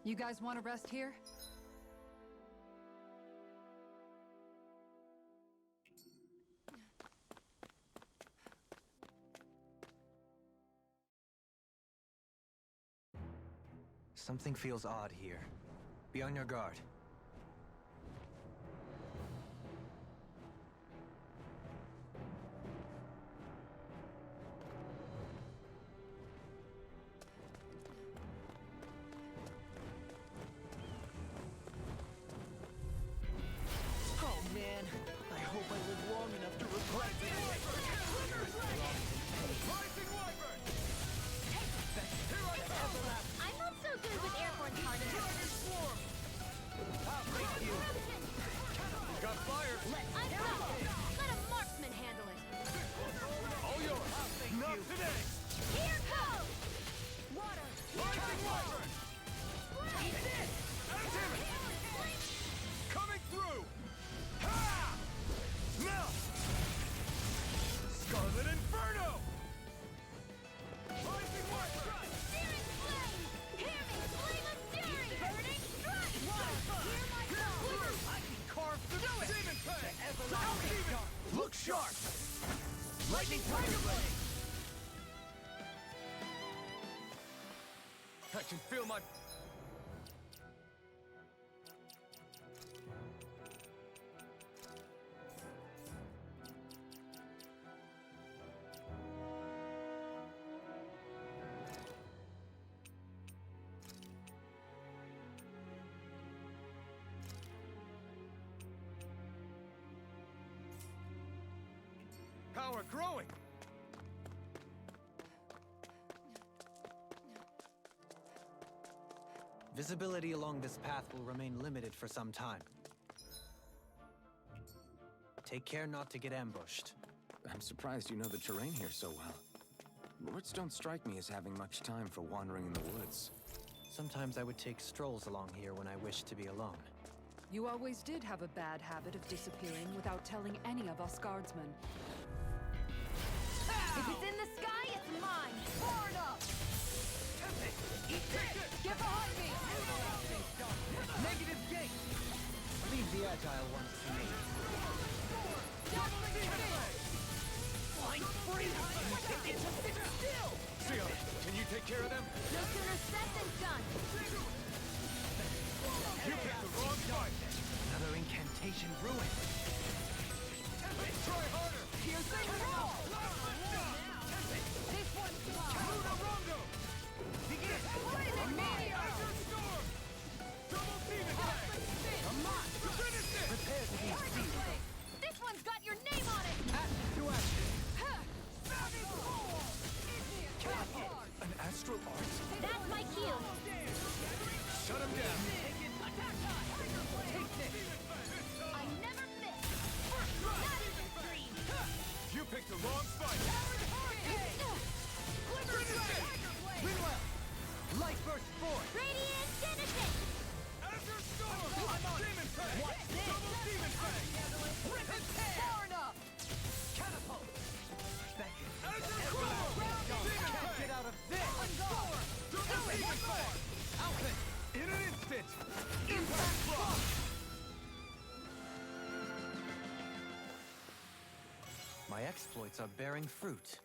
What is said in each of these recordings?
You guys want to rest here? Something feels odd here. Be on your guard. Oh man, I hope I live long enough to regret this. Rising Wyvern! Here I come! I'm not so good with airborne targets. Dragon Swarm! I'll face you. Got fire! I'm done. Let a marksman handle it. All yours! Not today! Here goes! Water! Rising Wyvern! Eat this! Damn it! Coming through! Ha! Now! Scarlet Inferno! Rising Wyvern! Searing flame! Hear me! Flame of fury! Burning strike! Hear my call! I can carve through it! Demon Fang! Everlasting! Look sharp! Lightning Tiger Blade! I can feel my... power growing! Visibility along this path will remain limited for some time. Take care not to get ambushed. I'm surprised you know the terrain here so well. Lords don't strike me as having much time for wandering in the woods. Sometimes I would take strolls along here when I wished to be alone. You always did have a bad habit of disappearing without telling any of us guardsmen. If it's in the sky, it's mine! Burn up! Eat this! Get behind me! Negative gate! Leave the agile ones to me. Flying free! It's a sit still! Sia, can you take care of them? No sooner said than done! You picked the wrong fight! Another incantation ruined. Try harder! Here's the roll! This one's mine! Luna Rondo! Begin! A meteor! Azure Storm! Double Demon Fang! Come on! Finish it! Prepare to be seized. This one's got your name on it! Action to action. An astral art? That's my cue! Shut him down! Attack time! Take this! I never miss! Not even dream! You picked the wrong fight! Meanwhile, light burst forth! Radiant Genesis! Azure Storm! I'm on it. Demon Fang! What's this? Double Demon Fang! Rip his head! Burn up! Catapult! Beckon! Azure Storm! Demon Can't Fang! get out of this! Double Demon Fang! Outfit! In an instant! Impact Block! My exploits are bearing fruit.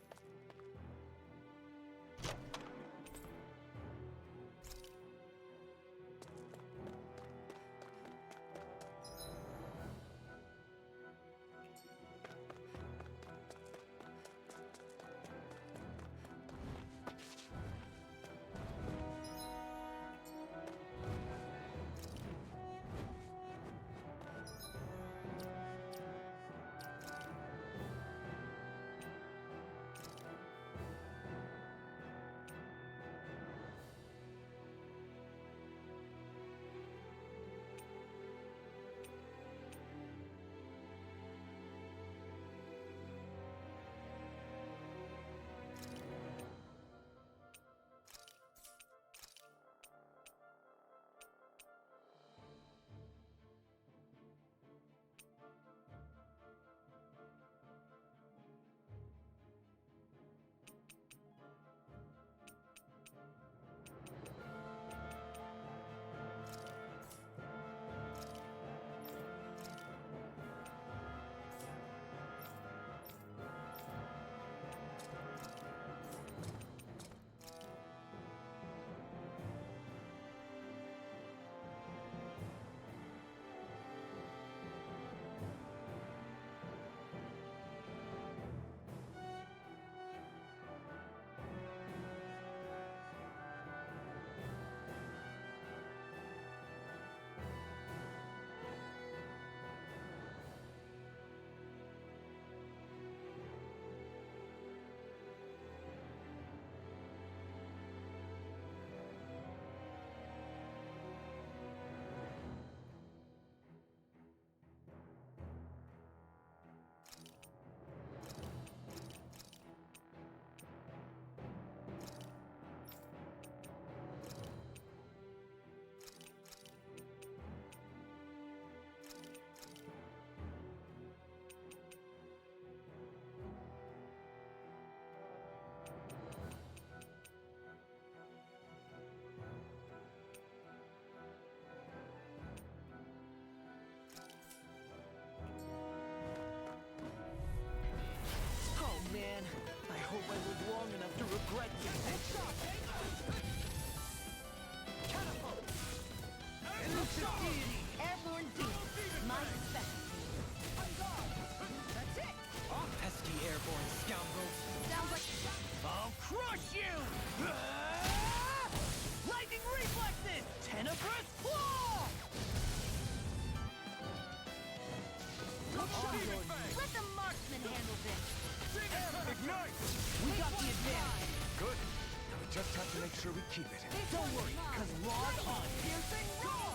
Just have to make sure we keep it. Don't worry, because log on. Piercing roar!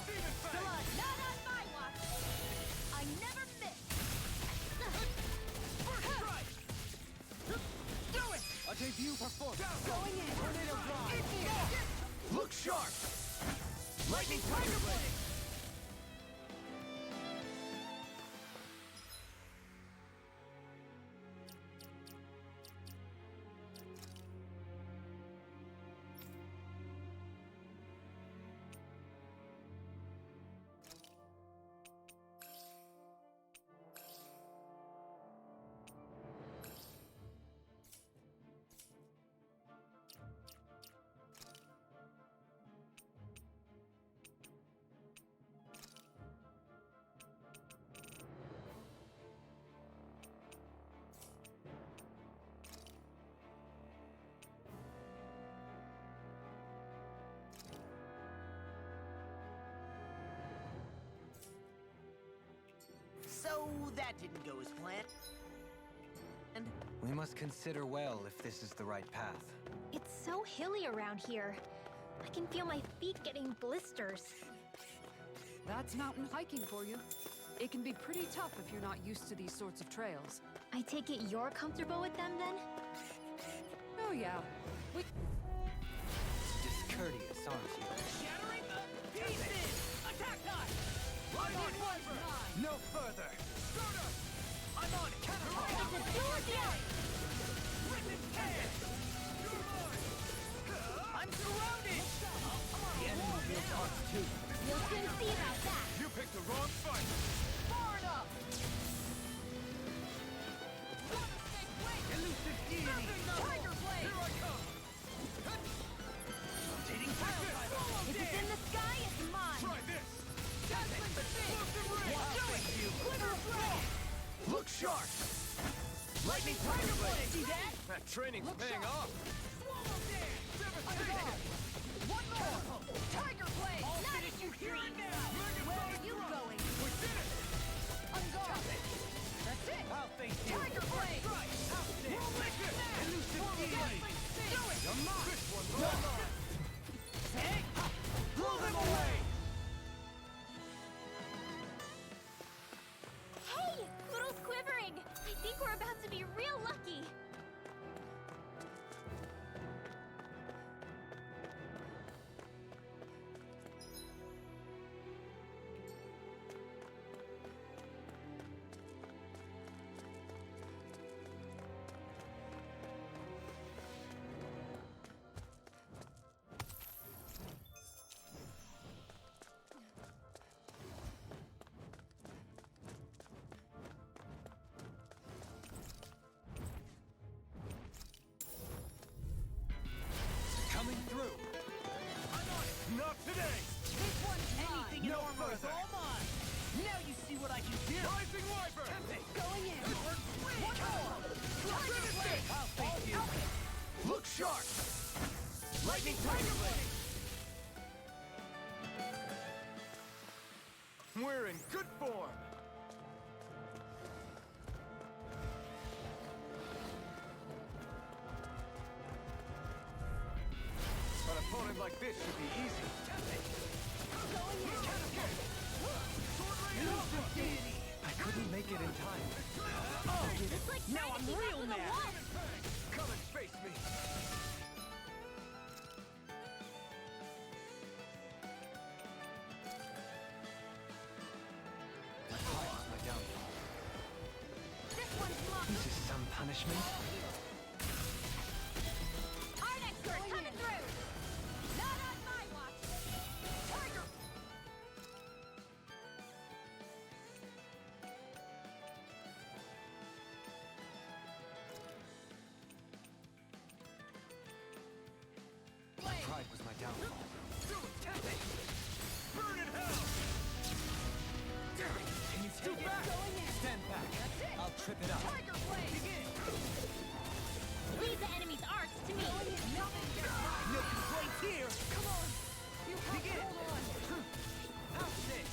Blood not on my watch! I never miss! First strike! Do it! A debut performance. Going in! Tornado drive. Look sharp. Lightning Tiger Blade. So that didn't go as planned. And We must consider well if this is the right path. It's so hilly around here. I can feel my feet getting blisters. That's mountain hiking for you. It can be pretty tough if you're not used to these sorts of trails. I take it you're comfortable with them then? Oh yeah. Discourteous, aren't you? shattering the pieces. Attack time. Lightning Wyvern. No further. Stardust! I'm on it. It's a dual deal! Rip head. You're mine! I'm surrounded. The enemy feels ours too. You'll soon see about that. You picked the wrong fight! Far enough. Elusive deity. Tiger Blade. Here I come! Rotating pile driver. If it's in the sky, it's mine. Try this! Explosive ray. Do it! Quiver blade! Look sharp. Lightning Tiger Blade. See that? That training's paying off! Swallow dance. Devastation. One more. Tiger Blade. I'll finish you here and now. Where are you going? We did it! On guard. That's it. I'll face you. Tiger Blade. Out there. Elusive deity. Do it. You're mine! This one's all mine! Hey. Blow them away. Hey! Poodle's quivering! I think we're about to be real lucky! Coming through. Not today! This one's anything No enormous. further. All mine. Now you see what I can do. Rising Wyvern! Going in. One more. Tiger Blade. I'll face you. Look sharp. Lightning Tiger Blade. We're in good form! An opponent like this should be easy. Elusive deity. I couldn't make it in time. It's like Now I'm trying to keep real up with a mad. wasp. Come and face me! My pride was my downfall. This one's mine. This is some punishment. Our expert coming through! Not on my watch! Tiger! My pride was my downfall. Burn in hell! Can you take it? Stand back. I'll trip it up. Tiger Blade. Begin. Leave the enemy's arts to me! No complaints here. Come on. You have to hold on. Out this.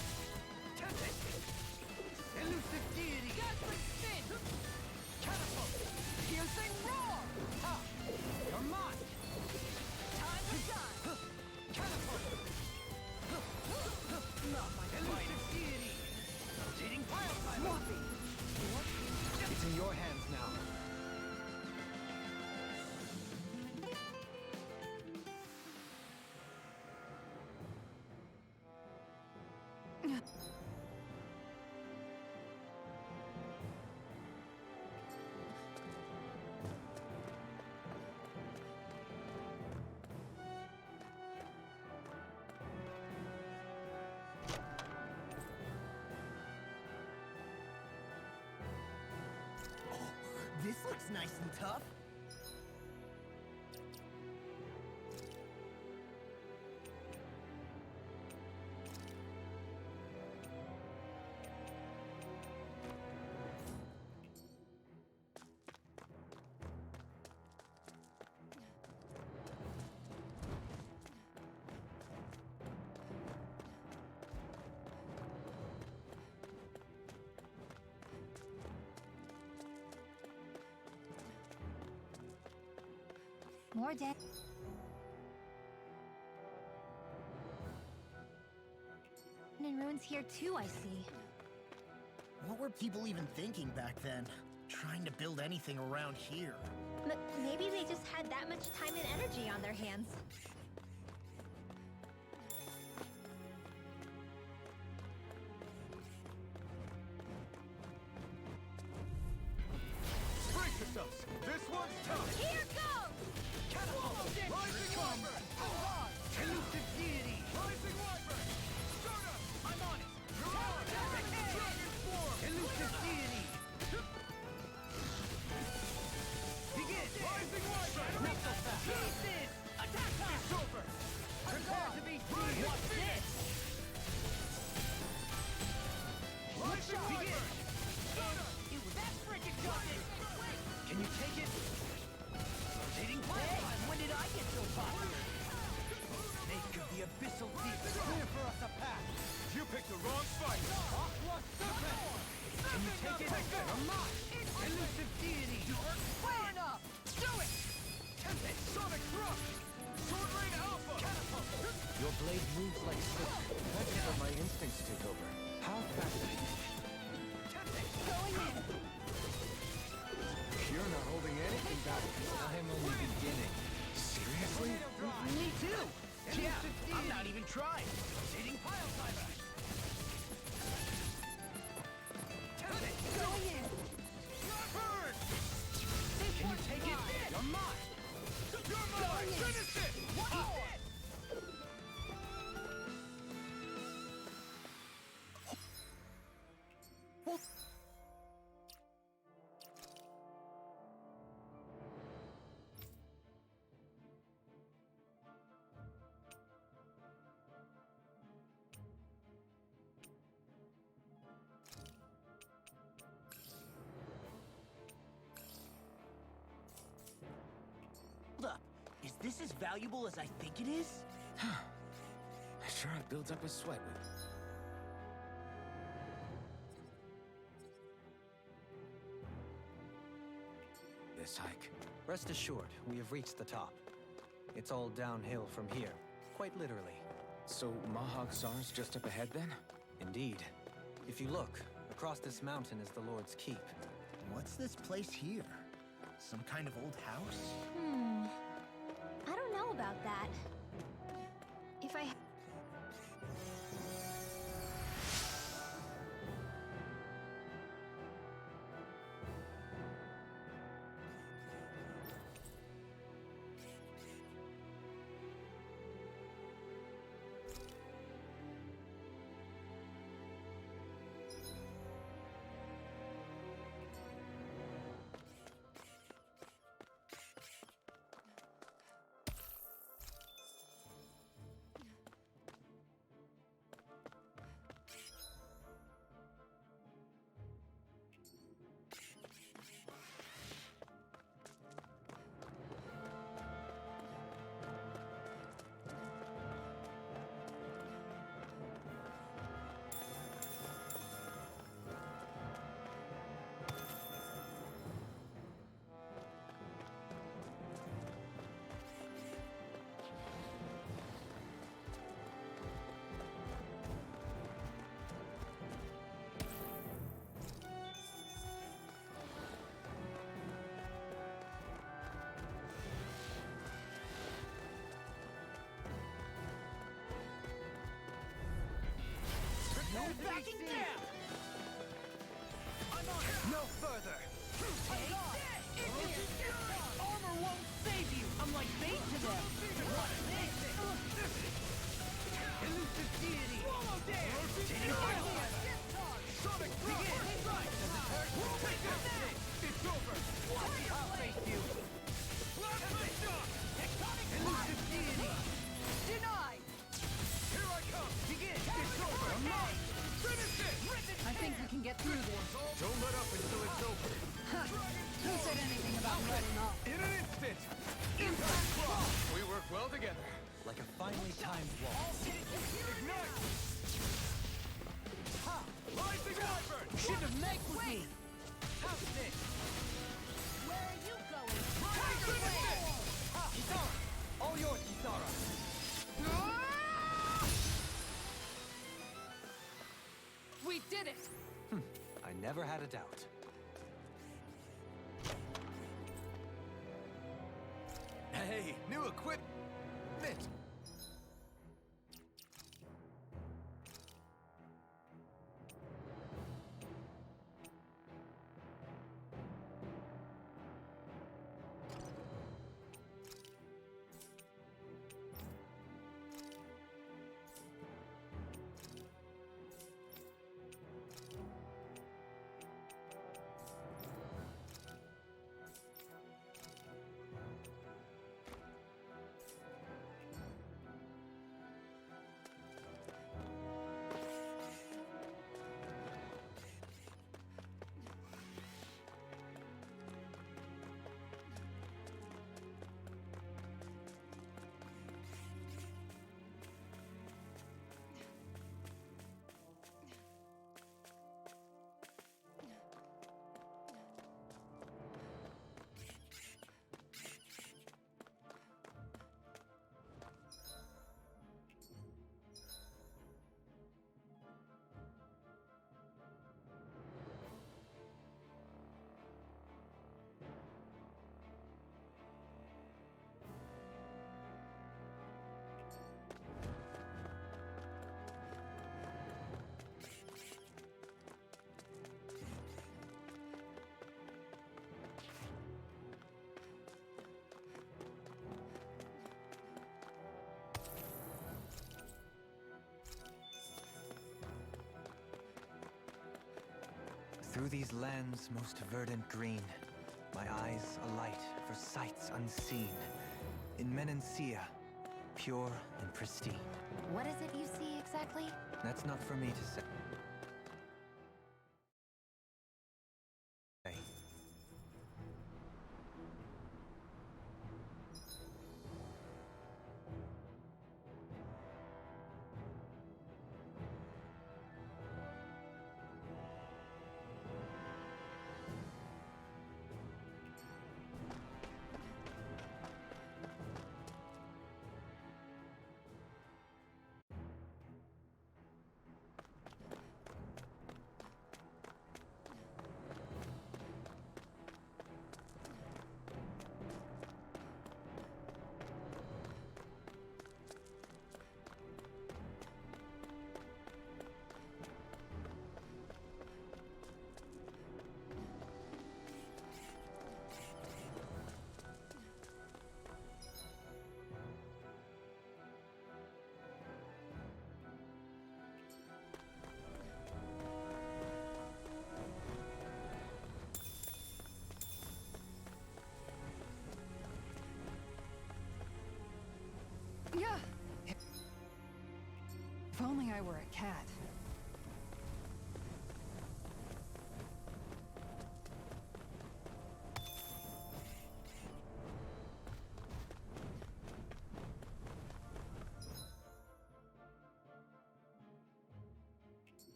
Tempest. Elusive deity. Dazzling spin. Catapult. Piercing roar. Ha. You're mine. nice and tough. More dead. And ruins here too, I see. What were people even thinking back then? Trying to build anything around here. Maybe they just had that much time and energy on their hands. Brace yourselves! This one's tough! Here goes! Rising Wyvern! Elusive deity! Rising Wyvern! Jonah! I'm on it! You're on! Dragon Swarm! Elusive deity! Begin! Rising Wyvern! Not so fast! Seize this! Attack us! It's over! Prepare to be free! Watch this! Rising Wyvern! Jonah! It was that freaking justice! Can you take it? Rotating pipeline! When did I get so popular? Snake of the abyssal deep! Clear for us a path! You picked the wrong fight! Aqua Serpent! Can you take it? You're mine! Elusive deity! Far enough! Do it! Tempest! Sonic Thrust! Sword Rain Alpha! Catapult! Your blade moves like silk. That's where my instincts take over. How fascinating. Tempest! Going in! You're not holding anything back. I'm only beginning. Seriously? Me too! Yeah, I'm not even trying. Rotating pile driver. Tempest! Going in! Burn! Can you take it? You're mine! You're mine! Finish it! What? Hold up. Is this as valuable as I think it is? Sure, it builds up a sweat with this hike. Rest assured, we have reached the top. It's all downhill from here, quite literally. So Mahag Sar's just up ahead then? Indeed. If you look, across this mountain is the Lord's Keep. What's this place here? Some kind of old house? I don't know about that. If I... No backing down! I'm on it! No further! Take this! Armor won't save you! I'm like bait to them! What is this? Elusive deity! Swallow dare! Taking fire! Sonic Begin! Thrust! Right! Does it hurt? We'll make this! It's over! What? together, like a finely timed waltz. Ignite! Ha! Rising Wyvern! Should have met with me. How's this? Where are you going? Tiger Blade! Ha! Kisara! All yours, Kisara! We did it! I never had a doubt. Hey, new equipment! Through these lands most verdant green, my eyes alight for sights unseen. In Menancia, pure and pristine. What is it you see exactly? That's not for me to say. Yeah. If only I were a cat.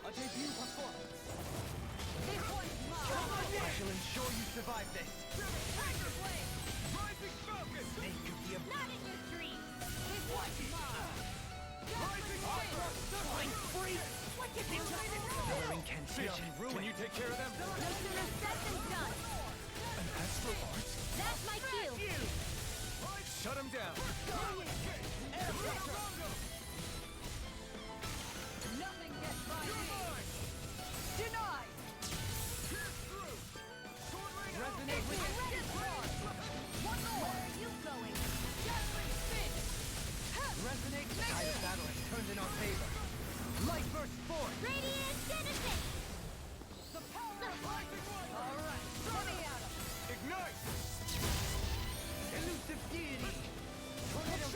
A debut performance. This one's mine. I shall ensure you survive this. Tiger Blade! Rising Falcon! Snake of the Not in your dreams! This one's mine. Rising Hydra! I'm free. What did you do? Another incantation. Can you take care of them? No sooner said than done. An astral art? That's my cue. Shut him down! Nothing gets by You're me. mine! Denied. Pierce through! Sword rain out! Resonate with it. One more. Where are you going? Dazzling spin. Resonate. The tide of battle has turned in our favor. Light burst forth. Radiant citizen! The power of Rising Wyvern! All right. Let me at him. Ignite! Elusive deity. Tornado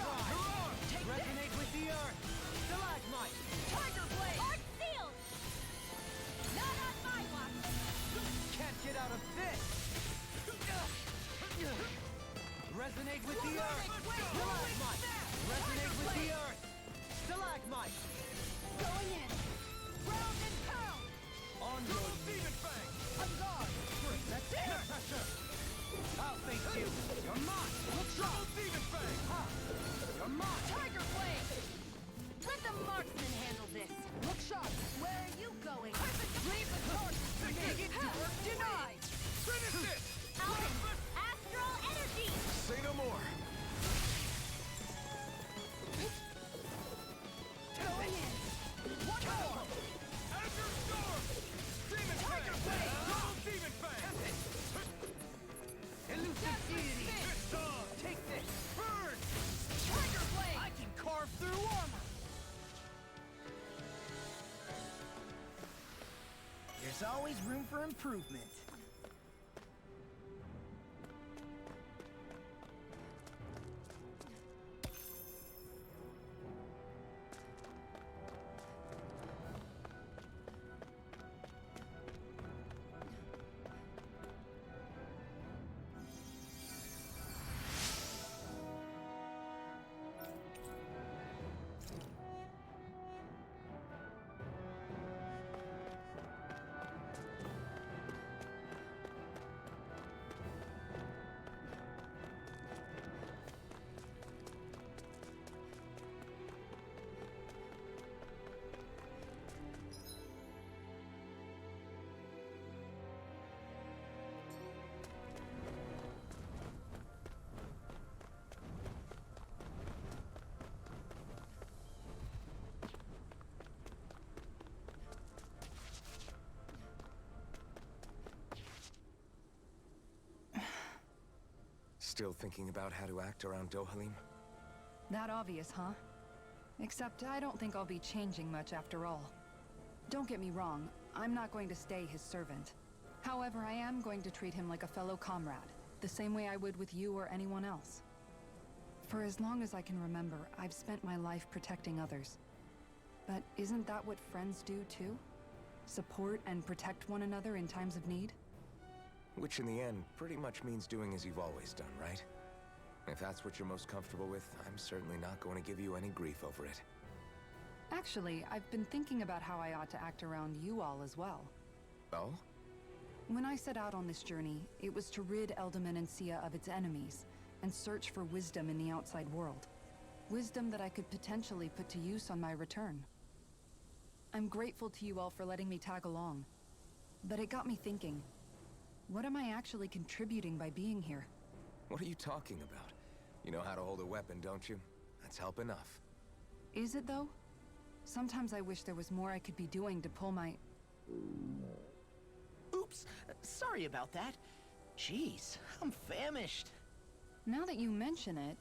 Denied! Finish it! Alvin, astral energy! Say no more. Going in! One more! Azure Storm! Demon Fang! Double Demon Fang! Elusive deity! Fist on! Take this! Burn! Tiger blade! I can carve through armor! There's always room for improvement. Still thinking about how to act around Dohalim? That obvious, huh? Except I don't think I'll be changing much after all. Don't get me wrong, I'm not going to stay his servant. However, I am going to treat him like a fellow comrade, the same way I would with you or anyone else. For as long as I can remember, I've spent my life protecting others. But isn't that what friends do too? Support and protect one another in times of need? Which in the end pretty much means doing as you've always done, right? If that's what you're most comfortable with, I'm certainly not going to give you any grief over it. Actually, I've been thinking about how I ought to act around you all as well. Oh? When I set out on this journey, it was to rid Menancia of its enemies, and search for wisdom in the outside world. Wisdom that I could potentially put to use on my return. I'm grateful to you all for letting me tag along. But it got me thinking, what am I actually contributing by being here? What are you talking about? You know how to hold a weapon, don't you? That's help enough. Is it though? Sometimes I wish there was more I could be doing to pull my... Oops, sorry about that. Jeez, I'm famished. Now that you mention it,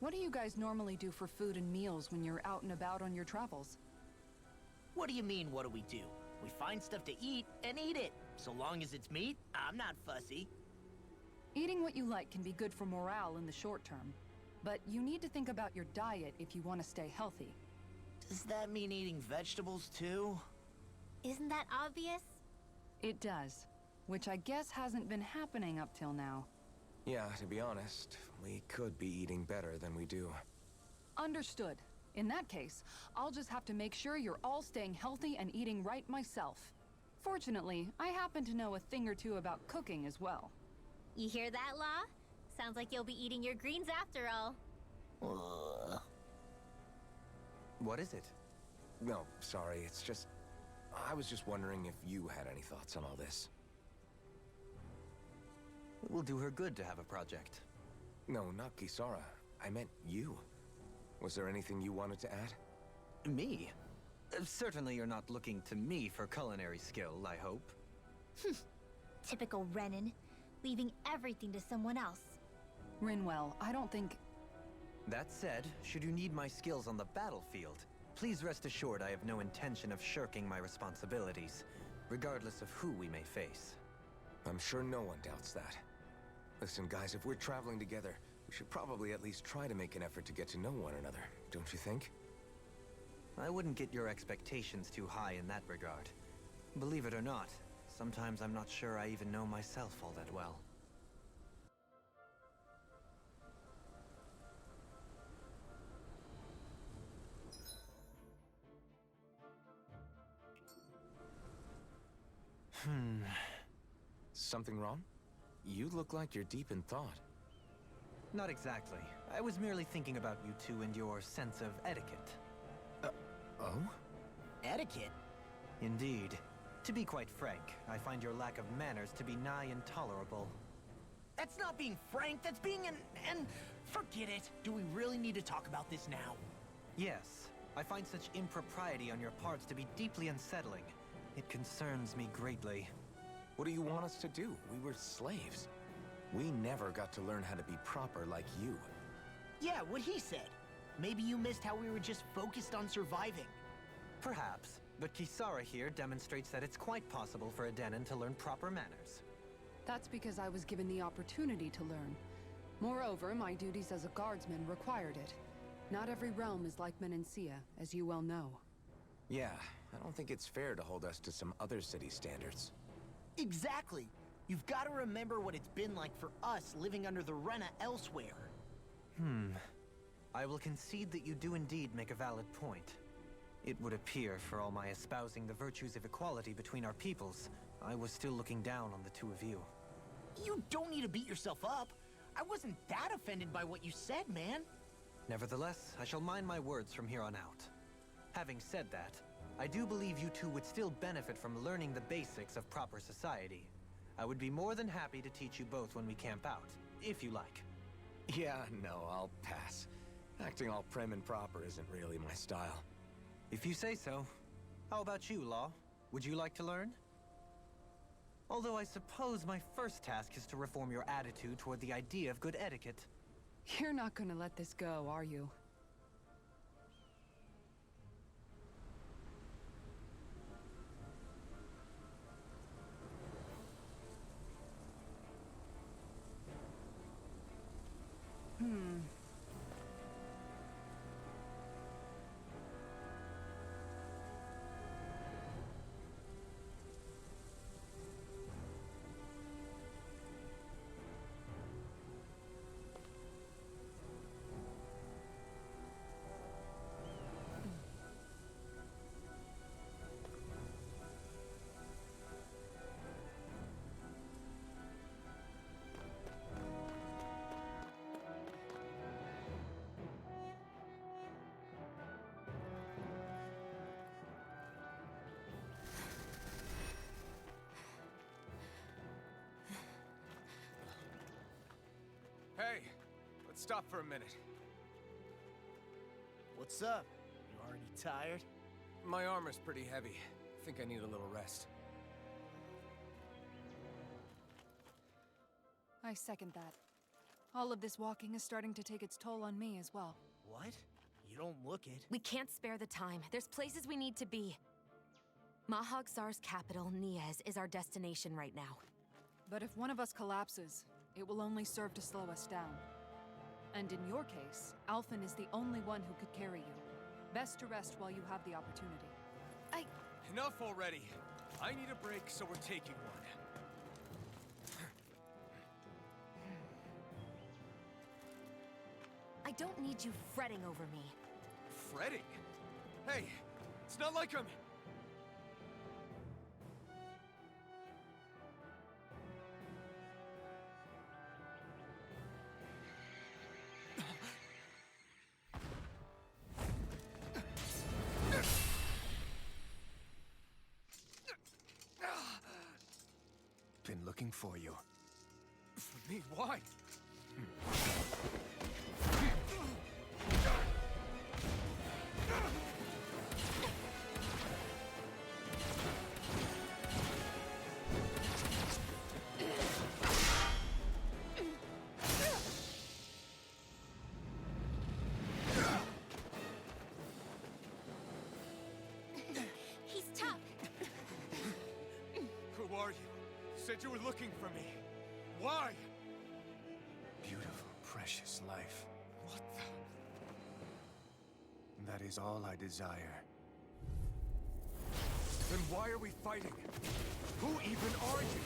what do you guys normally do for food and meals when you're out and about on your travels? What do you mean, what do we do? We find stuff to eat and eat it. So long as it's meat, I'm not fussy. Eating what you like can be good for morale in the short term, but you need to think about your diet if you want to stay healthy. Does that mean eating vegetables too? Isn't that obvious? It does, which I guess hasn't been happening up till now. Yeah, to be honest, we could be eating better than we do. Understood. In that case, I'll just have to make sure you're all staying healthy and eating right myself. Fortunately, I happen to know a thing or two about cooking as well. You hear that, La? Sounds like you'll be eating your greens after all. What is it? No, sorry, it's just... I was just wondering if you had any thoughts on all this. It will do her good to have a project. No, not Kisara. I meant you. Was there anything you wanted to add? Me? Certainly you're not looking to me for culinary skill, I hope. Typical Renan, leaving everything to someone else. Rinwell, I don't think... That said, should you need my skills on the battlefield, please rest assured I have no intention of shirking my responsibilities, regardless of who we may face. I'm sure no one doubts that. Listen, guys, if we're traveling together, we should probably at least try to make an effort to get to know one another, don't you think? I wouldn't get your expectations too high in that regard. Believe it or not, sometimes I'm not sure I even know myself all that well. Something wrong? You look like you're deep in thought. Not exactly. I was merely thinking about you two and your sense of etiquette. Oh? Etiquette? Indeed. To be quite frank, I find your lack of manners to be nigh intolerable. That's not being frank, that's being an... Forget it. Do we really need to talk about this now? Yes, I find such impropriety on your parts to be deeply unsettling. It concerns me greatly. What do you want us to do? We were slaves. We never got to learn how to be proper like you. Yeah, what he said. Maybe you missed how we were just focused on surviving. Perhaps, but Kisara here demonstrates that it's quite possible for a Denon to learn proper manners. That's because I was given the opportunity to learn. Moreover, my duties as a guardsman required it. Not every realm is like Menancia, as you well know. Yeah, I don't think it's fair to hold us to some other city standards. Exactly. You've got to remember what it's been like for us living under the Rena elsewhere. I will concede that you do indeed make a valid point. It would appear, for all my espousing the virtues of equality between our peoples, I was still looking down on the two of you. You don't need to beat yourself up. I wasn't that offended by what you said, man. Nevertheless, I shall mind my words from here on out. Having said that, I do believe you two would still benefit from learning the basics of proper society. I would be more than happy to teach you both when we camp out, if you like. Yeah, no, I'll pass. Acting all prim and proper isn't really my style. If you say so. How about you, Law? Would you like to learn? Although I suppose my first task is to reform your attitude toward the idea of good etiquette. You're not gonna let this go, are you? Hey, let's stop for a minute. What's up? You already tired? My armor's pretty heavy. I think I need a little rest. I second that. All of this walking is starting to take its toll on me as well. What? You don't look it. We can't spare the time. There's places we need to be. Mahag Sar's capital, Niez, is our destination right now. But if one of us collapses, it will only serve to slow us down. And in your case, Alphen is the only one who could carry you. Best to rest while you have the opportunity. Enough already. I need a break, so we're taking one. I don't need you fretting over me. Fretting? Hey, it's not like I'm... Been looking for you. For me? Why? He's tough. Who are you? Said you were looking for me. Why? Beautiful, precious life. What the... That is all I desire. Then why are we fighting? Who even are you?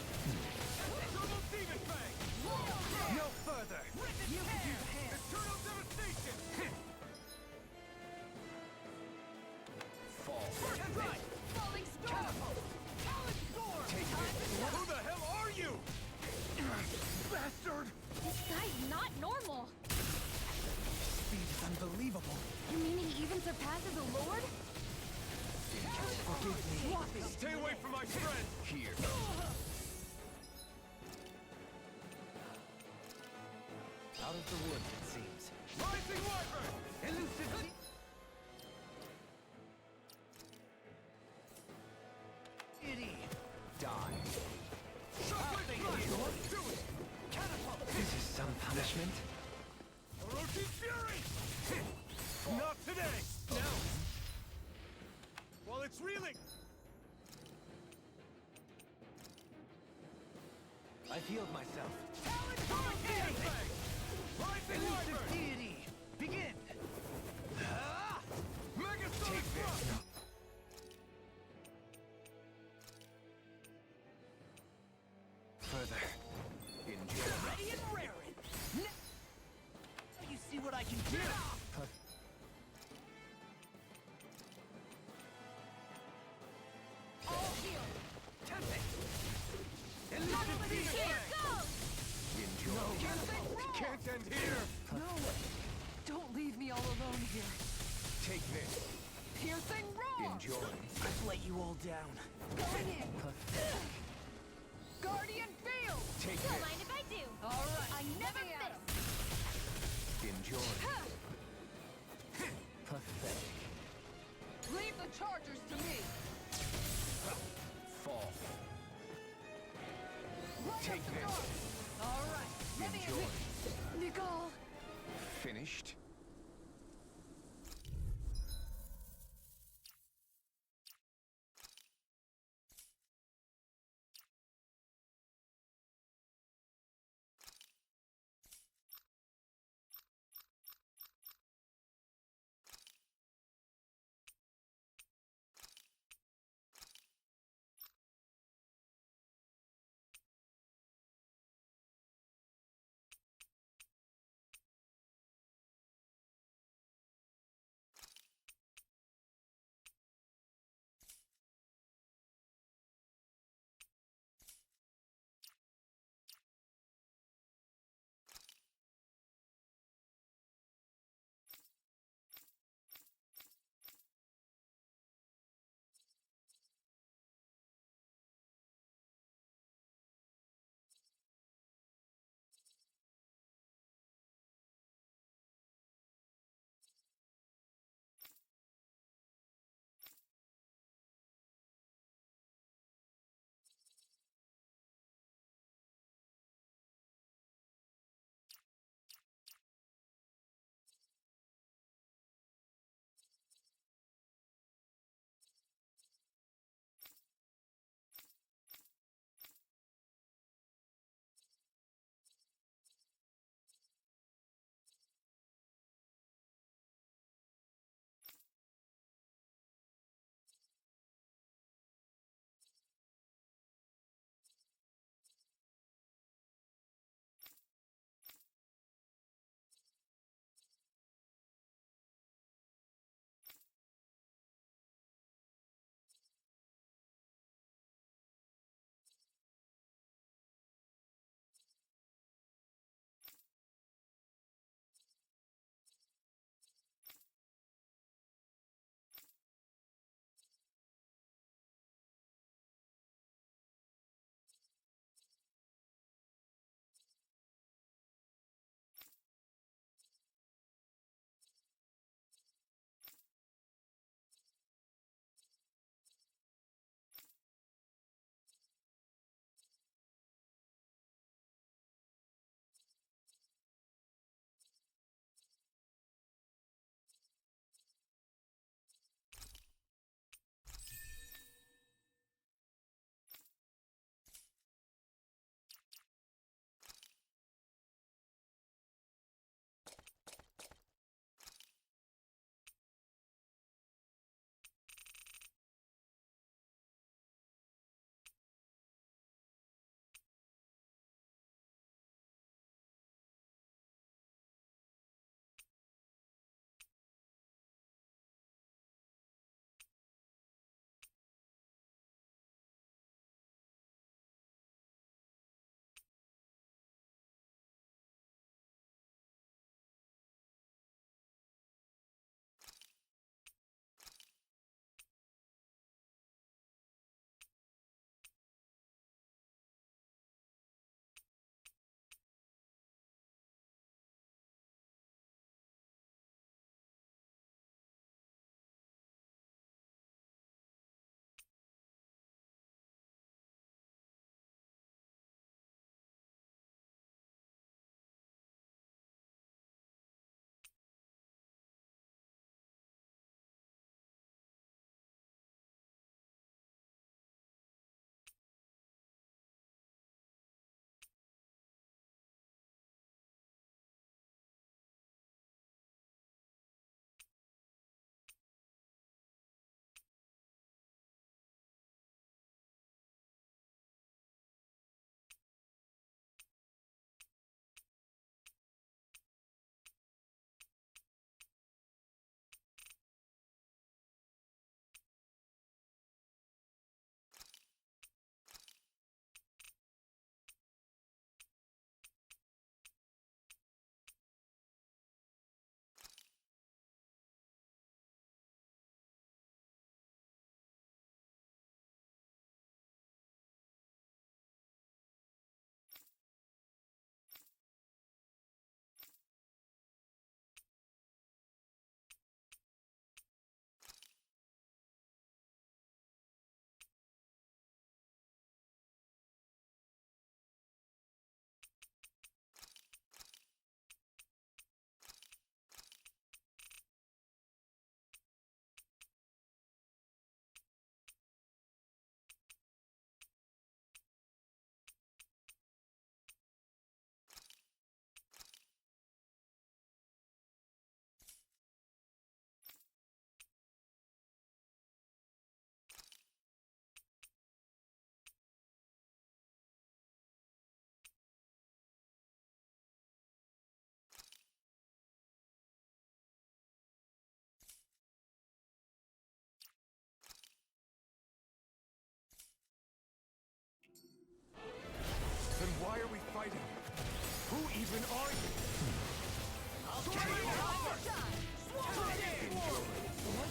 Turtle Demon Fang! No further! Eternal Devastation! Fall. Falling storm! Who the hell are you? Bastard! This guy's not normal. Speed is unbelievable. You mean he even surpasses a lord? Forgive me. Stay away from my friend! Here. Out of the woods, it seems. Rising Wyvern! Elusive. Itty. Die. Shockwave Blast! Do it! Catapult. This is some punishment. Orochi Fury! Not today! No! While it's reeling! I healed myself. Hurricane! Rising Elusive Wyvern! deity. Begin. Megasonic Thrust! Further. Enjoy. Ready and raring. You see what I can do? All heal. Tempest. Elusive Here Enjoy. Can't end here! No! Don't leave me all alone here. Take this. Piercing roar! Enjoy. I've let you all down. Going in. Guardian field! Take Don't this. mind if I do. All right. I never let me at miss. 'em. Enjoy. Pathetic. Leave the chargers to me. Fall. Light Take up the this. dark. All right. Let me Enjoy. Nicole. Finished?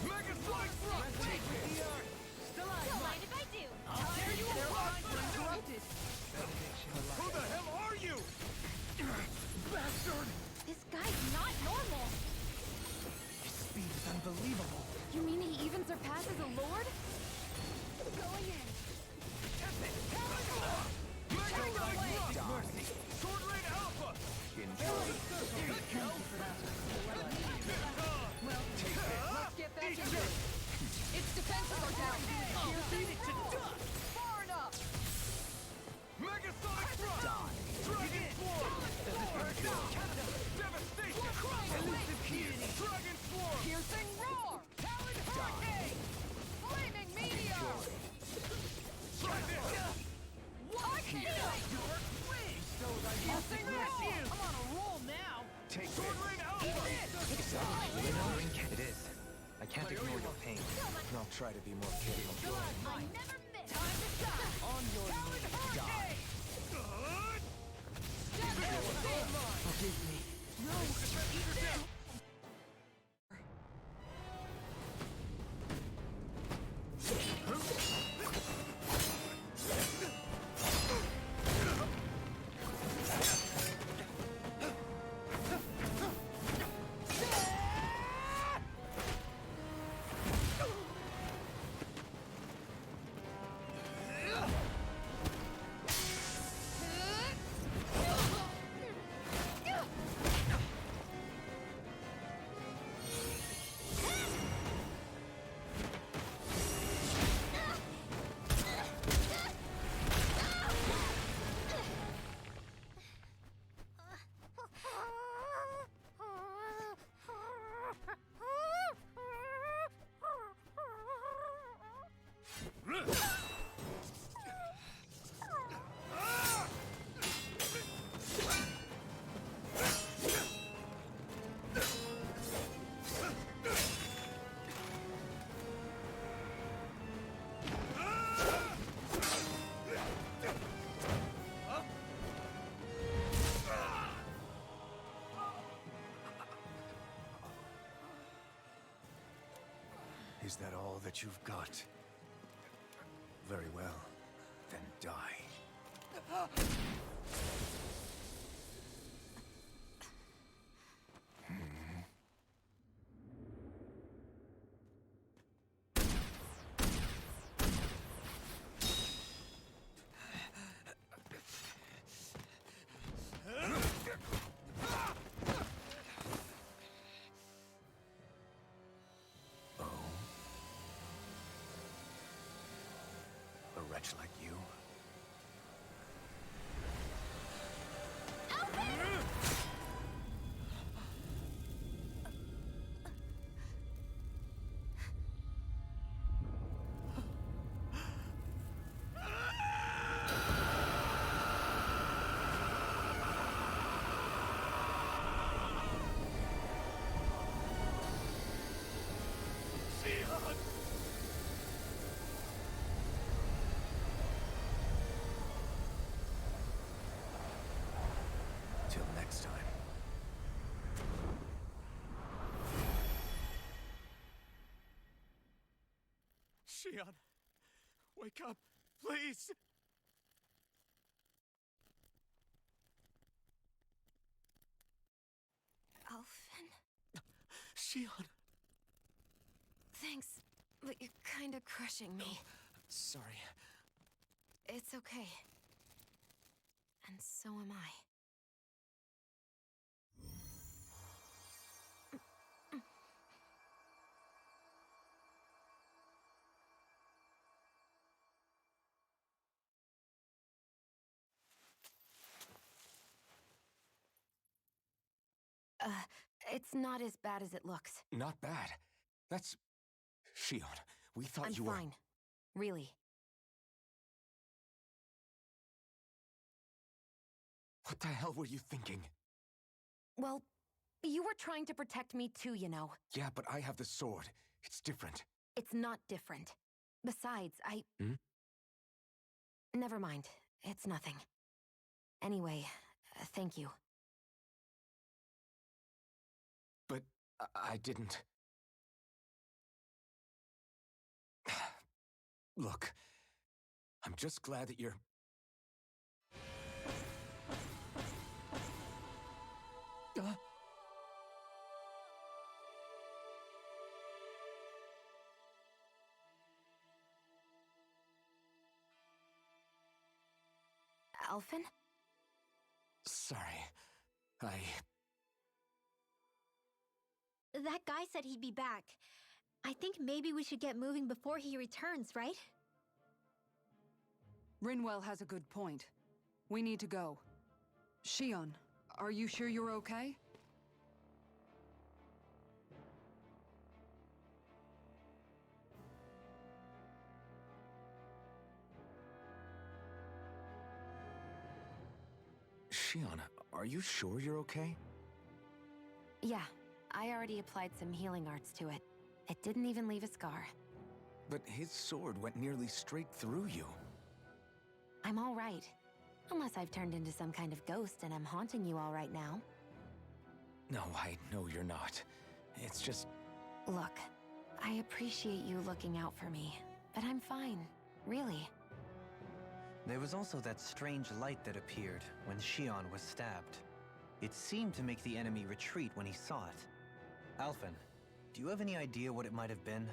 Mega Sonic Thrust! Don't mind if I do. I'll tear you apart when interrupted. Who the hell are you? Bastard! This guy's not normal. His speed is unbelievable. You mean he even surpasses a lord? Going in. Mega Sonic Thrust! Sword Rain Alpha! Let's get back into it. Its defenses are down. Beat it to dust. Far enough. Mega Sonic Thrust! Dragon Swarm! Devastation! Dragon Swarm! Piercing roar. Talon hurricane. Flaming meteor. Try this! What? Piercing roar. I'm on a roll now. Sword Rain Alpha! It is. I can't ignore your pain. I'll try to be more careful. I never miss. Time to shine. On your Talon hurricane. Forgive me. Is that all that you've got? Very well. Then die. A wretch like you? Till next time. Shion, wake up, please! Alphen? Shion! Thanks, but you're kind of crushing me. Sorry. It's okay. And so am I. It's not as bad as it looks. Not bad. That's... Shion, we thought I'm you were... fine. Really. What the hell were you thinking? Well, you were trying to protect me too, you know. Yeah, but I have the sword. It's different. It's not different. Besides, Hmm? Never mind. It's nothing. Anyway, thank you. I didn't... Look, I'm just glad that you're... Alphen? Sorry. That guy said he'd be back. I think maybe we should get moving before he returns, right? Rinwell has a good point. We need to go. Shion, are you sure you're okay? Shion, are you sure you're okay? Yeah, I already applied some healing arts to it. It didn't even leave a scar. But his sword went nearly straight through you. I'm all right. Unless I've turned into some kind of ghost and I'm haunting you all right now. No, I know you're not. It's just... Look, I appreciate you looking out for me, but I'm fine. Really. There was also that strange light that appeared when Shion was stabbed. It seemed to make the enemy retreat when he saw it. Alphen, do you have any idea what it might have been?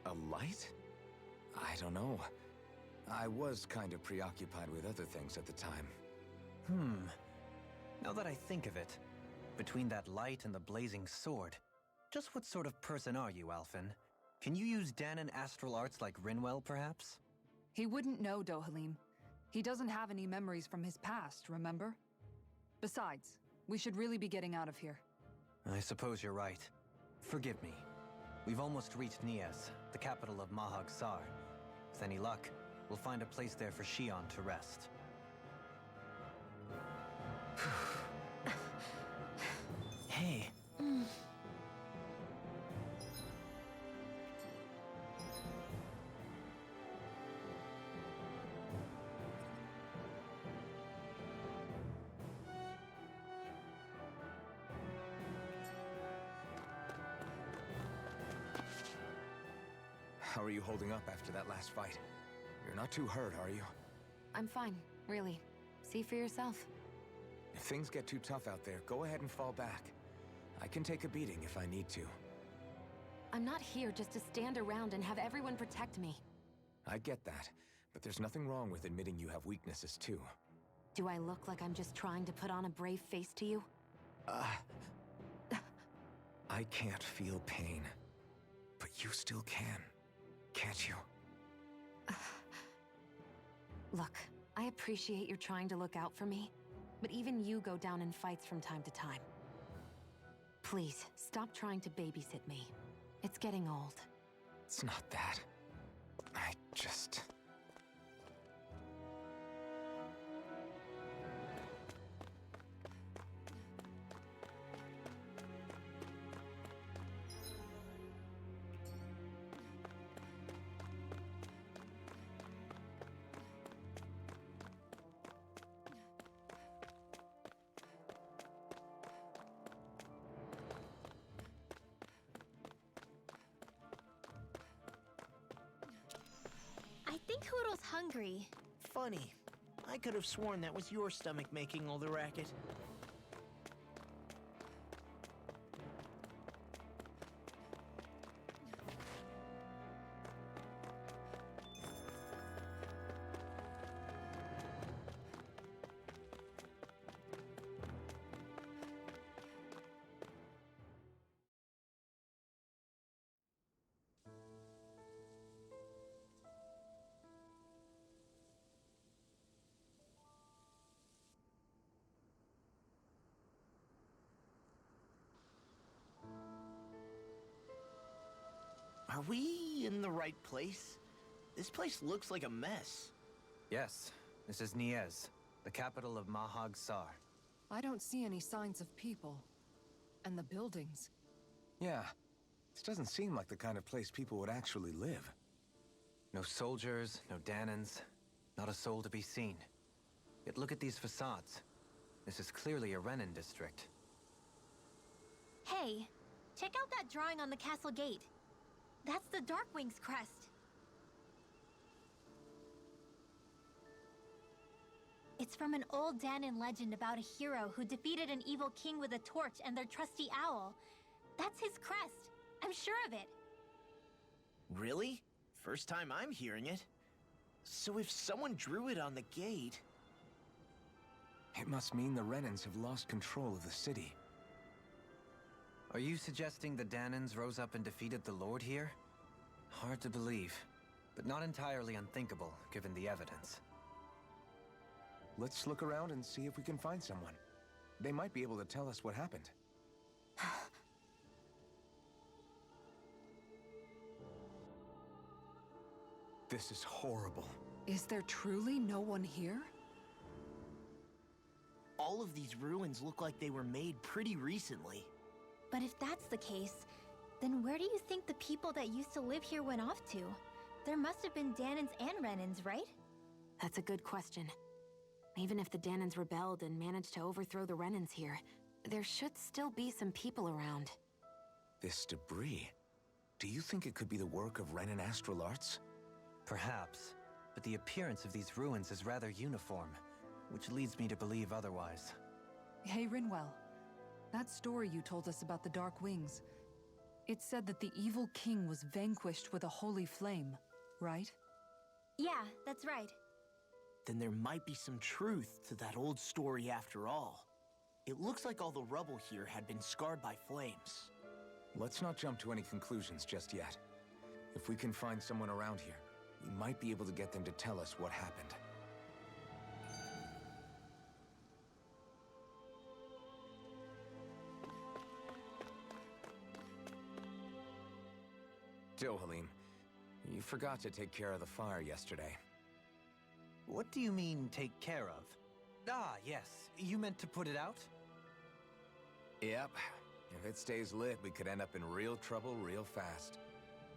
A light? I don't know. I was kind of preoccupied with other things at the time. Now that I think of it, between that light and the blazing sword, just what sort of person are you, Alphen? Can you use Danon astral arts like Rinwell, perhaps? He wouldn't know, Dohalim. He doesn't have any memories from his past, remember? Besides, we should really be getting out of here. I suppose you're right. Forgive me. We've almost reached Niez, the capital of Mahag Sar. With any luck, we'll find a place there for Shion to rest. Hey. How are you holding up after that last fight? You're not too hurt, are you? I'm fine, really. See for yourself. If things get too tough out there, go ahead and fall back. I can take a beating if I need to. I'm not here just to stand around and have everyone protect me. I get that, but there's nothing wrong with admitting you have weaknesses too. Do I look like I'm just trying to put on a brave face to you? I can't feel pain, but you still can, can't you? Look, I appreciate you're trying to look out for me, but even you go down in fights from time to time. Please, stop trying to babysit me. It's getting old. It's not that. I just... I think Hoodle's hungry. Funny. I could have sworn that was your stomach making all the racket. Are we in the right place? This place looks like a mess. Yes, this is Niez, the capital of Mahag Sar. I don't see any signs of people. And the buildings. Yeah, this doesn't seem like the kind of place people would actually live. No soldiers, no Danons, not a soul to be seen. Yet look at these facades. This is clearly a Renin district. Hey, Check out that drawing on the castle gate. That's the Darkwing's crest. It's from an old Danon legend about a hero who defeated an evil king with a torch and their trusty owl. That's his crest. I'm sure of it. Really? First time I'm hearing it. So if someone drew it on the gate... It must mean the Renans have lost control of the city. Are you suggesting the Danons rose up and defeated the Lord here? Hard to believe, but not entirely unthinkable, given the evidence. Let's look around and see if we can find someone. They might be able to tell us what happened. This is horrible. Is there truly no one here? All of these ruins look like they were made pretty recently. But if that's the case, then where do you think the people that used to live here went off to? There must have been Danons and Renans, right? That's a good question. Even if the Danons rebelled and managed to overthrow the Renans here, there should still be some people around. This debris. Do you think it could be the work of Renan astral arts? Perhaps, but the appearance of these ruins is rather uniform, which leads me to believe otherwise. Hey, Rinwell. That story you told us about the Dark Wings, it said that the evil king was vanquished with a holy flame, right? Yeah, that's right. Then there might be some truth to that old story after all. It looks like all the rubble here had been scarred by flames. Let's not jump to any conclusions just yet. If we can find someone around here, we might be able to get them to tell us what happened. Dohalim, you forgot to take care of the fire yesterday. What do you mean, take care of? Ah, yes. You meant to put it out? Yep. If it stays lit, we could end up in real trouble real fast.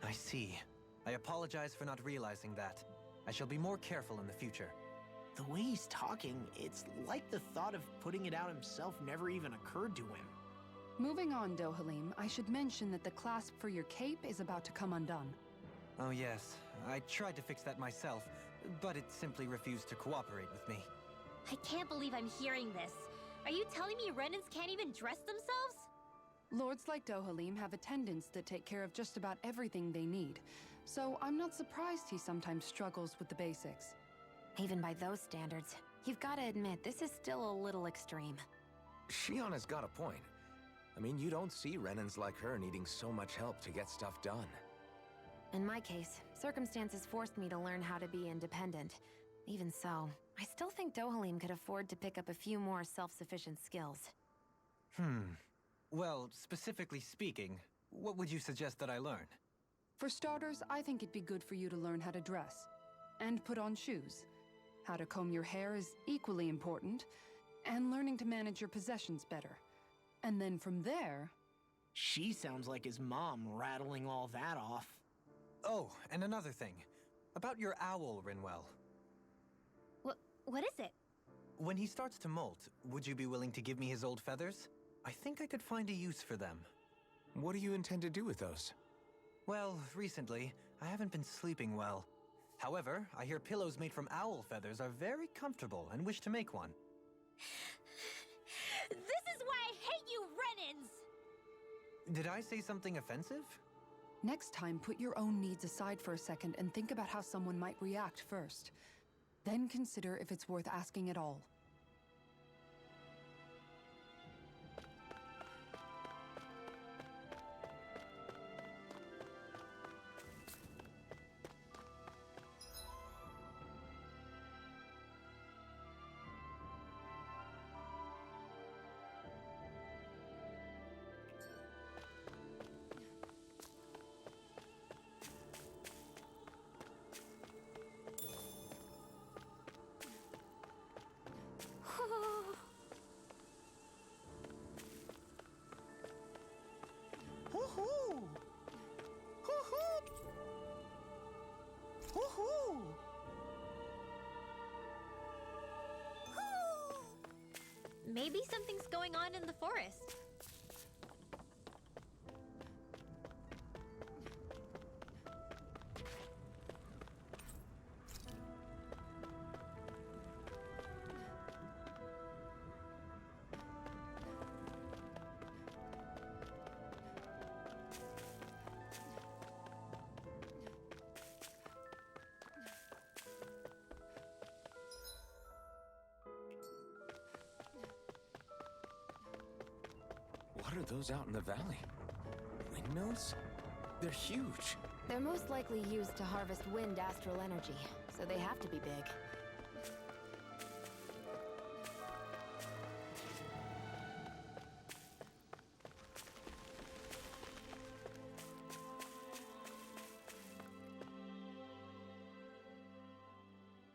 I see. I apologize for not realizing that. I shall be more careful in the future. The way he's talking, it's like the thought of putting it out himself never even occurred to him. Moving on, Dohalim, I should mention that the clasp for your cape is about to come undone. Oh yes, I tried to fix that myself, but it simply refused to cooperate with me. I can't believe I'm hearing this. Are you telling me Renans can't even dress themselves? Lords like Dohalim have attendants that take care of just about everything they need, so I'm not surprised he sometimes struggles with the basics. Even by those standards, you've got to admit this is still a little extreme. Shionna's got a point. I mean, you don't see Renans like her needing so much help to get stuff done. In my case, circumstances forced me to learn how to be independent. Even so, I still think Dohalim could afford to pick up a few more self-sufficient skills. Well, specifically speaking, what would you suggest that I learn? For starters, I think it'd be good for you to learn how to dress. And put on shoes. How to comb your hair is equally important. And learning to manage your possessions better. And then from there... She sounds like his mom rattling all that off. Oh, and another thing. About your owl, Rinwell. What is it? When he starts to molt, would you be willing to give me his old feathers? I think I could find a use for them. What do you intend to do with those? Well, recently, I haven't been sleeping well. However, I hear pillows made from owl feathers are very comfortable and wish to make one. This is why I hate you, Renans! Did I say something offensive? Next time, put your own needs aside for a second and think about how someone might react first. Then consider if it's worth asking at all. Hoo-hoo! Hoo-hoo! Hoo-hoo! Maybe something's going on in the forest. What are those out in the valley? Windmills? They're huge. They're most likely used to harvest wind astral energy, so they have to be big.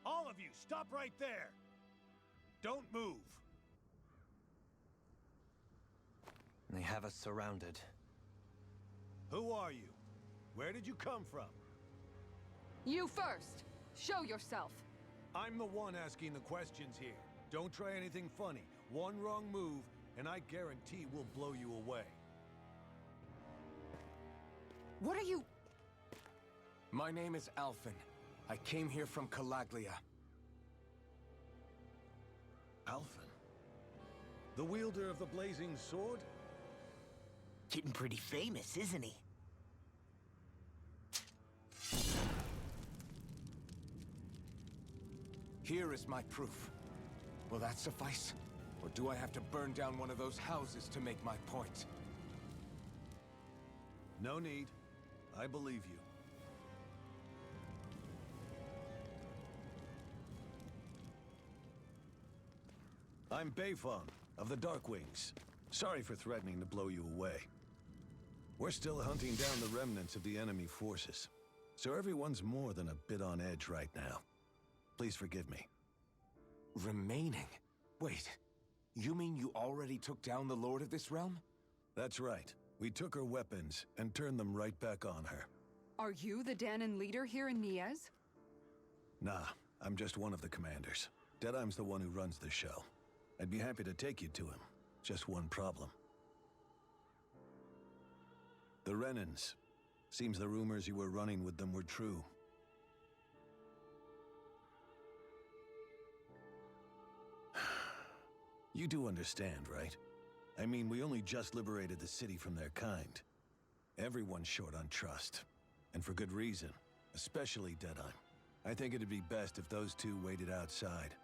All of you, stop right there! Don't move! They have us surrounded. Who are you? Where did you come from? You first! Show yourself! I'm the one asking the questions here. Don't try anything funny. One wrong move, and I guarantee we'll blow you away. What are you... My name is Alphen. I came here from Calaglia. Alphen? The wielder of the blazing sword? Getting pretty famous, isn't he? Here is my proof. Will that suffice? Or do I have to burn down one of those houses to make my point? No need. I believe you. I'm Beifong, of the Darkwings. Sorry for threatening to blow you away. We're still hunting down the remnants of the enemy forces, so everyone's more than a bit on edge right now. Please forgive me. Remaining? Wait, you mean you already took down the Lord of this realm? That's right. We took her weapons and turned them right back on her. Are you the Danon leader here in Niez? Nah, I'm just one of the commanders. Deadeye's the one who runs the show. I'd be happy to take you to him. Just one problem. The Renans. Seems the rumors you were running with them were true. You do understand, right? I mean, we only just liberated the city from their kind. Everyone's short on trust. And for good reason. Especially Deadeye. I think it'd be best if those two waited outside.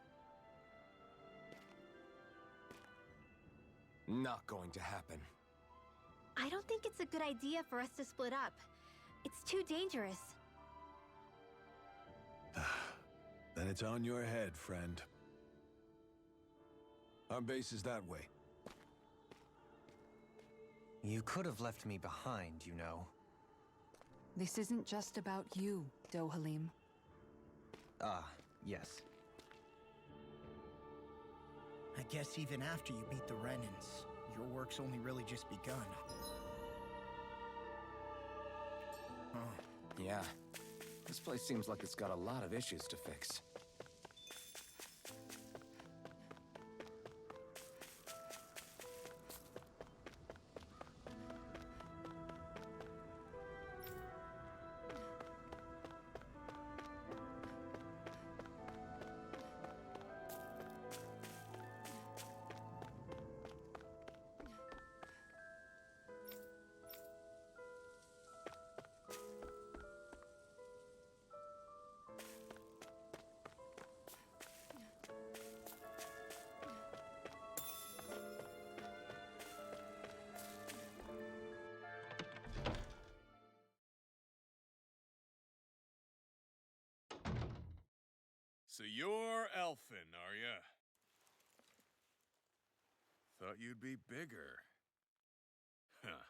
Not going to happen. I don't think it's a good idea for us to split up. It's too dangerous. Then it's on your head, friend. Our base is that way. You could have left me behind, you know. This isn't just about you, Dohalim. Ah, yes. I guess even after you beat the Renans, your work's only really just begun. Yeah. This place seems like it's got a lot of issues to fix. So you're Elfin, are ya? Thought you'd be bigger. Huh.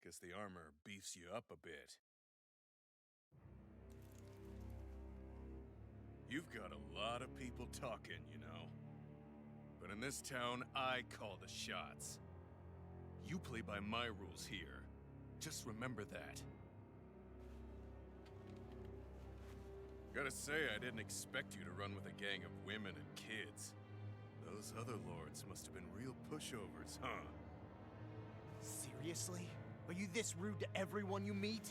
Guess the armor beefs you up a bit. You've got a lot of people talking, you know. But in this town, I call the shots. You play by my rules here. Just remember that. Gotta say, I didn't expect you to run with a gang of women and kids. Those other lords must have been real pushovers, huh? Seriously? Are you this rude to everyone you meet?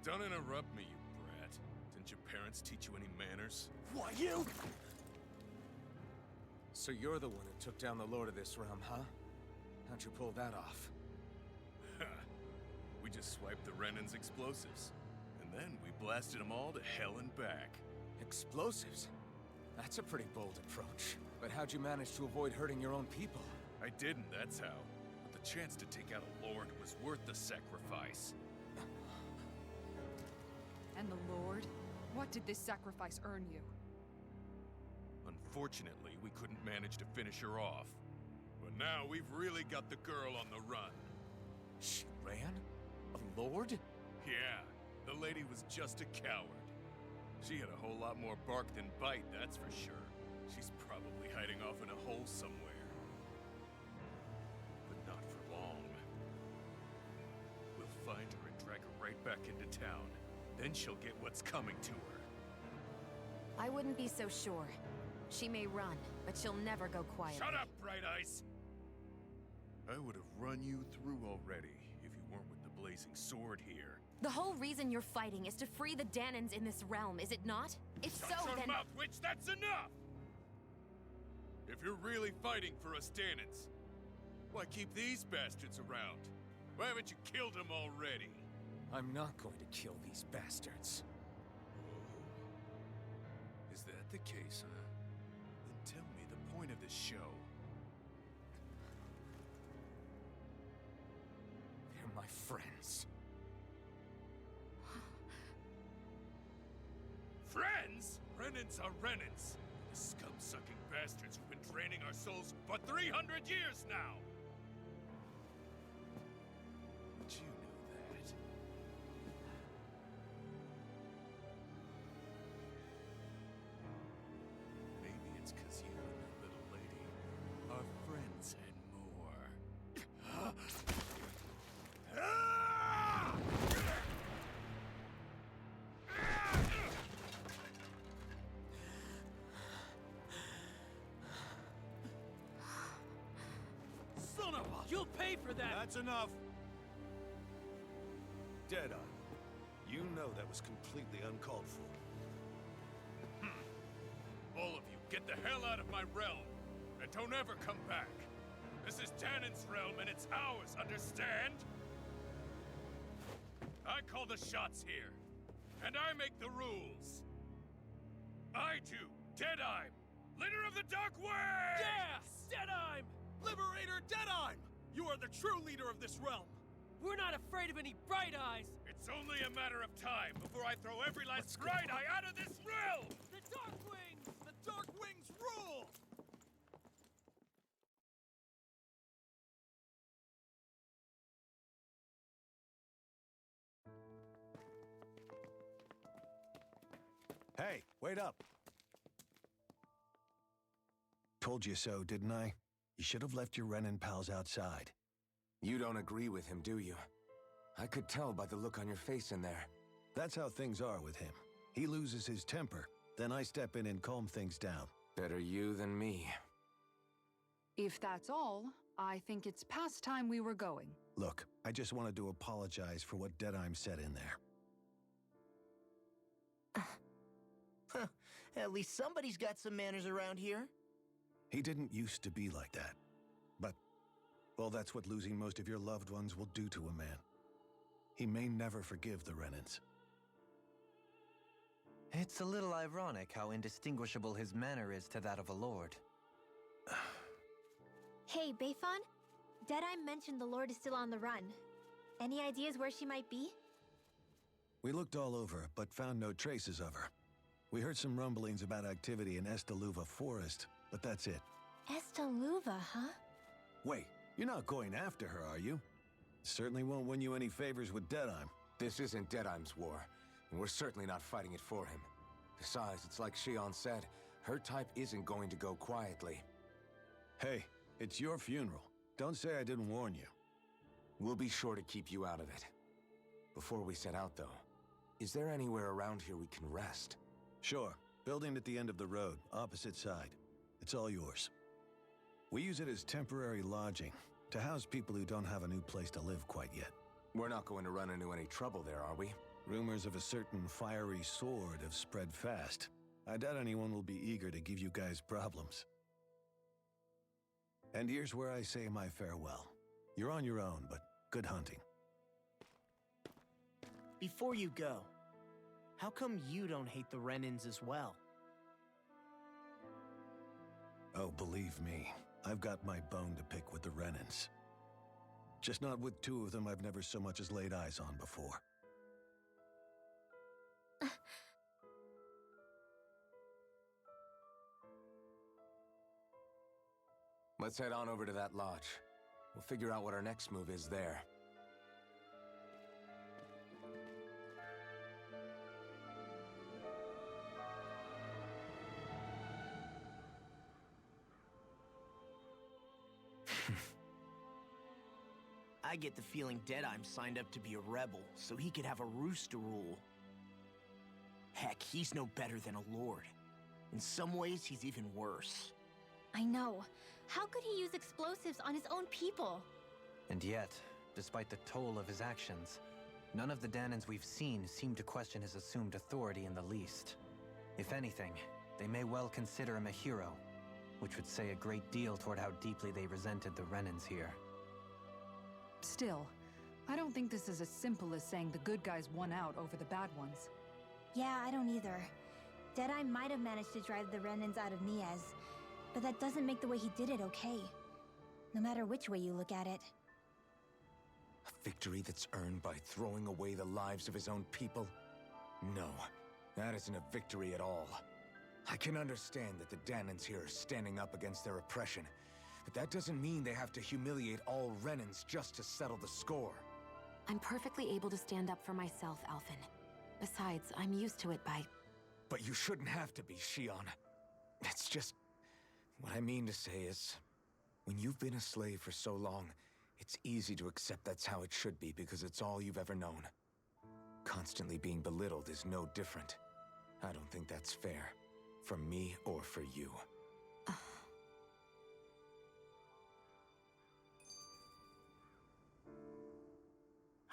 Don't interrupt me, you brat. Didn't your parents teach you any manners? Why, you? So you're the one who took down the Lord of this realm, huh? How'd you pull that off? We just swiped the Renan's explosives. And then we blasted them all to hell and back. Explosives? That's a pretty bold approach. But how'd you manage to avoid hurting your own people? I didn't, that's how. But the The chance to take out a lord was worth the sacrifice. And the Lord? What did this sacrifice earn you? Unfortunately, we couldn't manage to finish her off. But now we've really got the girl on the run. She ran? A lord? Yeah, the lady was just a coward. She had a whole lot more bark than bite, that's for sure. She's probably hiding off in a hole somewhere. But not for long. We'll find her and drag her right back into town. Then she'll get what's coming to her. I wouldn't be so sure. She may run, but she'll never go quiet. Shut up, Bright Eyes! I would have run you through already if you weren't with the blazing sword here. The whole reason you're fighting is to free the Danons in this realm, is it not? If Shut so, your then... mouth, witch! That's enough! If you're really fighting for us Danons, why keep these bastards around? Why haven't you killed them already? I'm not going to kill these bastards. Is that the case, huh? Then tell me the point of this show. They're my friends. Friends? Renans are Renans. The scum-sucking bastards who've been draining our souls for 300 years now! But you knew that. Maybe it's 'cause you and the little lady are friends and more. Son of a... You'll pay for that! That's enough! Deadeye, you know that was completely uncalled for. All of you, get the hell out of my realm! And don't ever come back! This is Danon's realm and it's ours, understand? I call the shots here. And I make the rules. I do, Deadeye, leader of the Dark Way! Yes! Deadeye! Liberator Deadeye! You are the true leader of this realm! We're not afraid of any Bright Eyes! It's only a matter of time before I throw every last Bright Eye out of this realm! The Dark Wings! The Dark Wings rule! Hey, wait up! Told you so, didn't I? You should have left your Renin pals outside. You don't agree with him, do you? I could tell by the look on your face in there. That's how things are with him. He loses his temper, then I step in and calm things down. Better you than me. If that's all, I think it's past time we were going. Look, I just wanted to apologize for what Deadeye said in there. At least somebody's got some manners around here. He didn't used to be like that. But, well, that's what losing most of your loved ones will do to a man. He may never forgive the Renins. It's a little ironic how indistinguishable his manner is to that of a lord. Hey, Bayfon? Deadeye mentioned the Lord is still on the run. Any ideas where she might be? We looked all over, but found no traces of her. We heard some rumblings about activity in Estaluva Forest, but that's it. Estaluva, huh? Wait, you're not going after her, are you? Certainly won't win you any favors with Deadeye. This isn't Deadeye's war, and we're certainly not fighting it for him. Besides, it's like Shion said, her type isn't going to go quietly. Hey, it's your funeral. Don't say I didn't warn you. We'll be sure to keep you out of it. Before we set out, though, is there anywhere around here we can rest? Sure. Building at the end of the road, opposite side. It's all yours. We use it as temporary lodging, to house people who don't have a new place to live quite yet. We're not going to run into any trouble there, are we? Rumors of a certain fiery sword have spread fast. I doubt anyone will be eager to give you guys problems. And here's where I say my farewell. You're on your own, but good hunting. Before you go, how come you don't hate the Renins as well? Oh, believe me, I've got my bone to pick with the Renins. Just not with two of them I've never so much as laid eyes on before. Let's head on over to that lodge. We'll figure out what our next move is there. I get the feeling Deadeye's signed up to be a rebel, so he could have a roost to rule. Heck, he's no better than a lord. In some ways, he's even worse. I know. How could he use explosives on his own people? And yet, despite the toll of his actions, none of the Danans we've seen seem to question his assumed authority in the least. If anything, they may well consider him a hero, which would say a great deal toward how deeply they resented the Renans here. Still, I don't think this is as simple as saying the good guys won out over the bad ones. Yeah, I don't either. Deadeye might have managed to drive the Renans out of Niaz, but that doesn't make the way he did it okay. No matter which way you look at it. A victory that's earned by throwing away the lives of his own people? No, that isn't a victory at all. I can understand that the Danans here are standing up against their oppression, but that doesn't mean they have to humiliate all Renans just to settle the score. I'm perfectly able to stand up for myself, Alphen. Besides, I'm used to it by... But you shouldn't have to be, Shion. It's just... What I mean to say is, when you've been a slave for so long, it's easy to accept that's how it should be because it's all you've ever known. Constantly being belittled is no different. I don't think that's fair. For me or for you.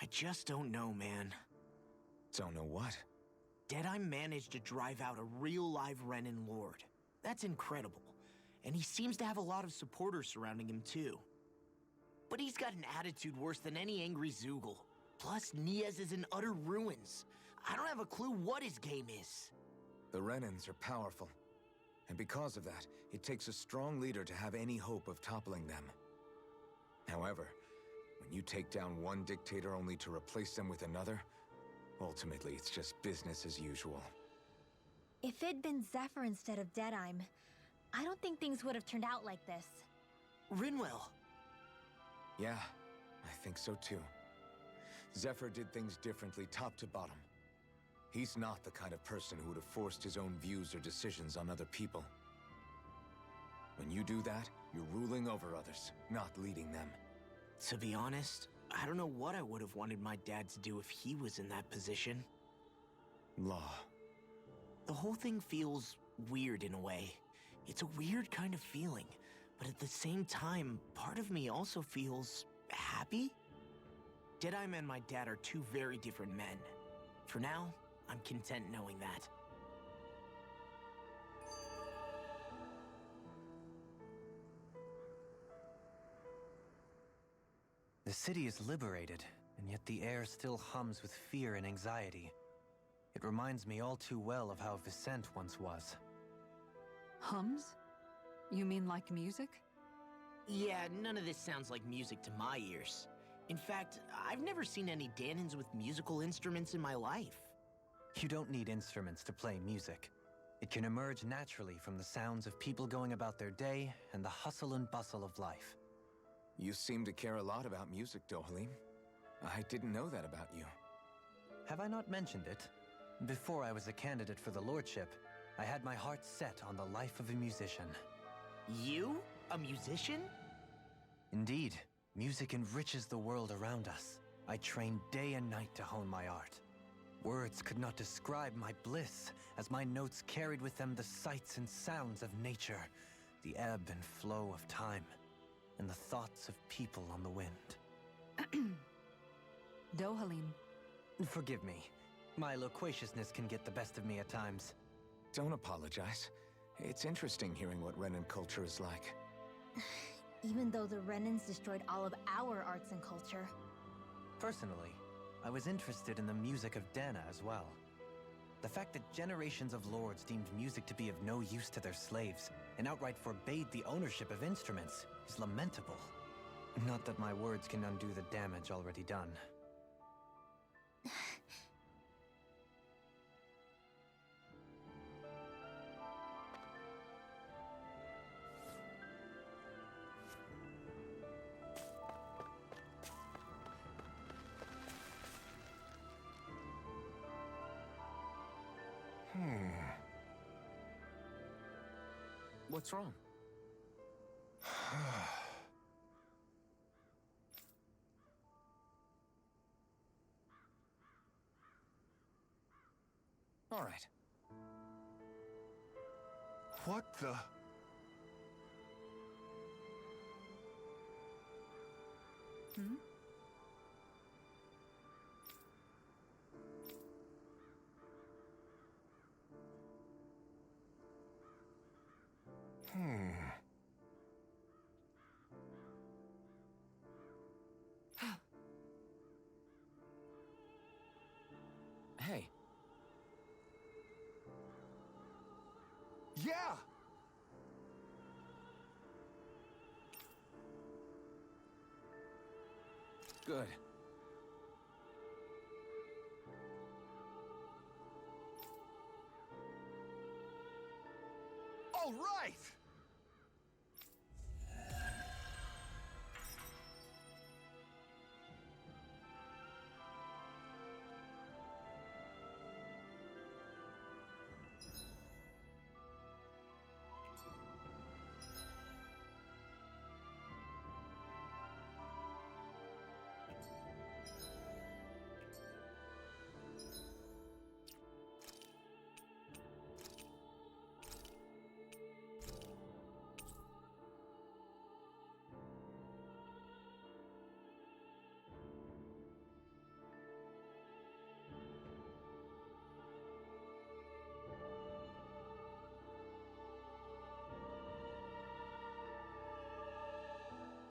I just don't know, man. Don't know what? Deadeye managed to drive out a real live Renan Lord. That's incredible. And he seems to have a lot of supporters surrounding him, too. But he's got an attitude worse than any angry Zoogle. Plus, Niaz is in utter ruins. I don't have a clue what his game is. The Renans are powerful. And because of that, it takes a strong leader to have any hope of toppling them. However, when you take down one dictator only to replace them with another, ultimately it's just business as usual. If it'd been Zephyr instead of Deadeye, I don't think things would have turned out like this. Rinwell. Yeah, I think so too. Zephyr did things differently top to bottom. He's not the kind of person who would have forced his own views or decisions on other people. When you do that, you're ruling over others, not leading them. To be honest, I don't know what I would have wanted my dad to do if he was in that position. Law. The whole thing feels weird in a way. It's a weird kind of feeling, but at the same time, part of me also feels happy? Deadeye and my dad are two very different men. For now, I'm content knowing that. The city is liberated, and yet the air still hums with fear and anxiety. It reminds me all too well of how Vicente once was. Hums? You mean like music? Yeah, none of this sounds like music to my ears. In fact, I've never seen any Danans with musical instruments in my life. You don't need instruments to play music. It can emerge naturally from the sounds of people going about their day and the hustle and bustle of life. You seem to care a lot about music, Dohalim. I didn't know that about you. Have I not mentioned it? Before I was a candidate for the lordship, I had my heart set on the life of a musician. You? A musician? Indeed, music enriches the world around us. I trained day and night to hone my art. Words could not describe my bliss, as my notes carried with them the sights and sounds of nature, the ebb and flow of time, and the thoughts of people on the wind. Dohalim. Forgive me. My loquaciousness can get the best of me at times. Don't apologize. It's interesting hearing what Renan culture is like. Even though the Renans destroyed all of our arts and culture. Personally, I was interested in the music of Dana as well. The fact that generations of lords deemed music to be of no use to their slaves and outright forbade the ownership of instruments is lamentable. Not that my words can undo the damage already done. What's wrong? All right. What the? Hmm? Hey. Yeah! Good. All right!